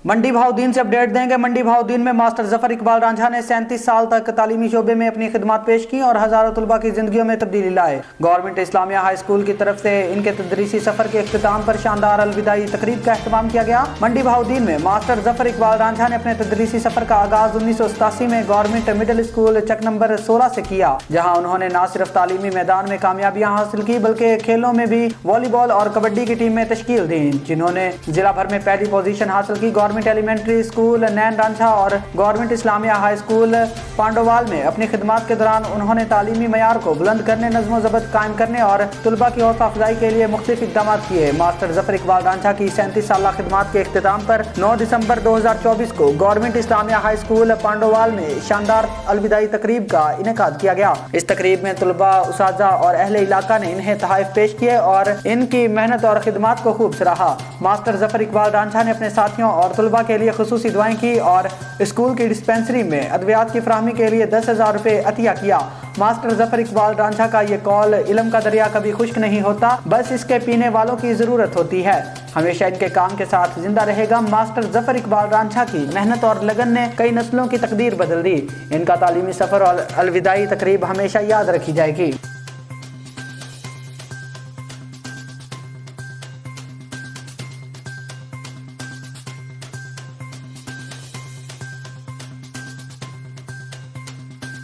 मंडी भाउद्दीन से अपडेट देंगे। मंडी भाउद्दीन में मास्टर जफर इकबाल रांझा ने 37 साल तक तालीमी शोबे में अपनी खिदमत पेश की और हजारों तलबा की जिंदगियों में तब्दीली लाए। गवर्नमेंट इस्लामिया हाई स्कूल की तरफ से इनके तदरीसी सफर के इख्तिताम पर शानदार अलविदाई तकरीब का अहतमाम किया गया। मंडी भाउद्दीन में मास्टर जफर इकबाल रांझा ने अपने तदरीसी सफर का आगाज 1987 में गवर्नमेंट मिडिल स्कूल चक नंबर 16 से किया, जहाँ उन्होंने न सिर्फ तालीमी मैदान में कामयाबियां हासिल की बल्कि खेलों में भी वॉलीबॉल और कबड्डी की टीम में तश्कील दी, जिन्होंने जिला भर में पहली पोजीशन हासिल की। गवर्नमेंट एलिमेंट्री स्कूल नैन रांझा और government Islamia high school Pandowal में अपनी खिदमत के दौरान उन्होंने तालीमी मयार को बुलंद करने, नज़्म ज़ब्त कायम करने और तलबा की हौसला अफजाई के लिए मुख्तलिफ इक़दाम किए। मास्टर जफर इकबाल रांझा की 37 साल खिदमत के इख्तिताम पर 9 दिसंबर 2024 को government Islamia high school Pandowal में शानदार अलविदाई तकरीब का इनेकाद किया गया। इस तकरीब में तलबा, उसाजा और अहले इलाका ने इन्हें तोहफ़े पेश किए और इनकी मेहनत और खिदमत को खूब सराहा। मास्टर जफर इकबाल रांझा ने अपने साथियों और तलबा के लिए खुसूसी दुआएं की और स्कूल की डिस्पेंसरी में अद्वियात की फराहमी के लिए 10,000 रुपये अतिया किया। मास्टर जफर इकबाल रांझा का ये कौल, इल्म का दरिया कभी खुश्क नहीं होता, बस इसके पीने वालों की ज़रूरत होती है। हमेशा इनके काम के साथ जिंदा रहेगा। मास्टर जफर इकबाल रांझा की मेहनत और लगन ने कई नस्लों की तकदीर बदल दी। इनका तालीमी सफ़र और अलविदाई तकरीब हमेशा याद रखी जाएगी।